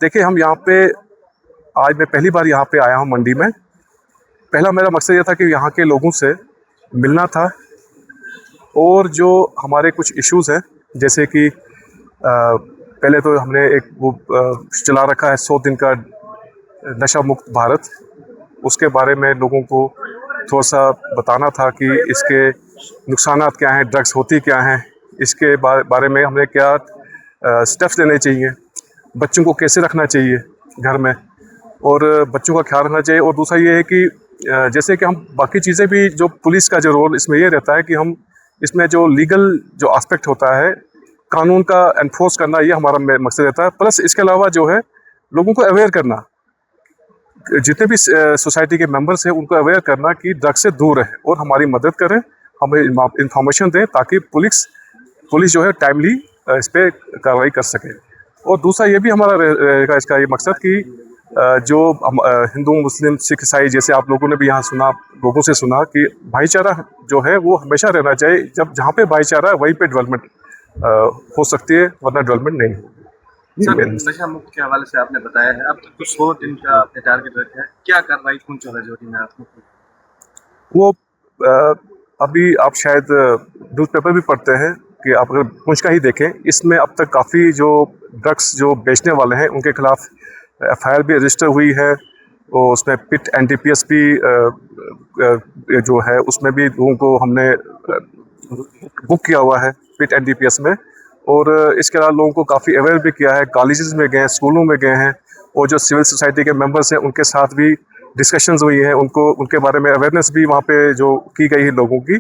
देखिए, हम यहाँ पे आज मैं पहली बार यहाँ पे आया हूँ मंडी में। पहला मेरा मकसद ये था कि यहाँ के लोगों से मिलना था और जो हमारे कुछ इश्यूज़ हैं, जैसे कि पहले तो हमने एक वो चला रखा है 100 दिन का नशा मुक्त भारत। उसके बारे में लोगों को थोड़ा सा बताना था कि इसके नुकसानात क्या हैं, ड्रग्स होती क्या हैं, इसके बारे में हमें क्या स्टेप्स लेने चाहिए, बच्चों को कैसे रखना चाहिए घर में और बच्चों का ख्याल रखना चाहिए। और दूसरा ये है कि जैसे कि हम बाकी चीज़ें भी, जो पुलिस का जो रोल इसमें ये रहता है कि हम इसमें जो लीगल जो एस्पेक्ट होता है, कानून का एनफोर्स करना, ये हमारा मकसद रहता है। प्लस इसके अलावा जो है लोगों को अवेयर करना, जितने भी सोसाइटी के मेंबर्स हैं उनको अवेयर करना कि ड्रग्स से दूर रहें और हमारी मदद करें, हमें इंफॉर्मेशन दें ताकि पुलिस जो है टाइमली इस पर कार्रवाई कर सके। और दूसरा ये भी हमारा रहेगा इसका ये मकसद कि जो हिंदू, मुस्लिम, सिख, ईसाई, जैसे आप लोगों ने भी यहाँ सुना, लोगों से सुना कि भाईचारा जो है वो हमेशा रहना चाहिए। जब जहाँ पे भाईचारा है वहीं पे डेवलपमेंट हो सकती है, वरना डेवलपमेंट नहीं होगी। नशा मुक्त के हवाले से आपने बताया है, अब तक तो 100 दिन का आपने टारगेट रखा है, क्या कार्रवाई कौन चल रहा है में आपको? वो अभी आप शायद न्यूज़पेपर भी पढ़ते हैं कि आप अगर पुंछ का ही देखें, इसमें अब तक काफ़ी जो ड्रग्स जो बेचने वाले हैं उनके खिलाफ FIR भी रजिस्टर हुई है और उसमें पिट NDPS भी जो है उसमें भी लोगों को हमने बुक किया हुआ है पिट NDPS में। और इसके अलावा लोगों को काफ़ी अवेयर भी किया है, कॉलेजेस में गए, स्कूलों में गए हैं और जो सिविल सोसाइटी के मेंबर्स हैं उनके साथ भी डिस्कशंस हुई हैं, उनके बारे में अवेयरनेस भी वहाँ पे जो की गई है लोगों की।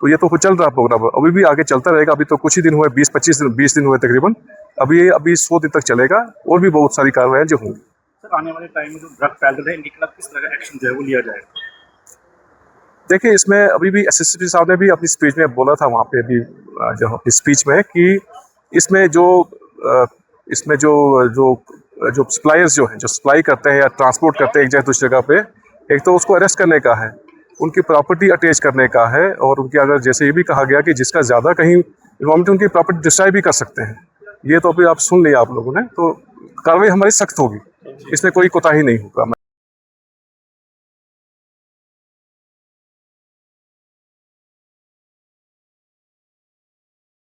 तो ये तो चल रहा प्रोग्राम, अभी भी आगे चलता रहेगा। अभी तो कुछ ही दिन हुए, 20 दिन हुए तकरीबन। अभी 100 दिन तक चलेगा और भी बहुत सारी कार्रवाई जो होंगी। सर, आने वाले टाइम में जो ड्रग फैल रहे हैं, इनके खिलाफ किस तरह का एक्शन जो है वो लिया जाएगा? देखिए, इसमें अभी भी SSP साहब ने भी अपनी स्पीच में बोला था, वहाँ पे भी जो अपनी स्पीच में, कि इसमें जो सप्लायर्स जो हैं, जो सप्लाई करते हैं या ट्रांसपोर्ट करते हैं एक जगह दूसरी जगह पे, एक तो उसको अरेस्ट करने का है, उनकी प्रॉपर्टी अटैच करने का है, और उनकी अगर जैसे ये भी कहा गया कि जिसका ज़्यादा कहीं इन्वॉल्वमेंट, उनकी प्रॉपर्टी डिस्ट्रॉय भी कर सकते हैं। ये तो अभी आप सुन लिया आप लोगों ने, तो कार्रवाई हमारी सख्त होगी, इसमें कोई कोताही नहीं होगा।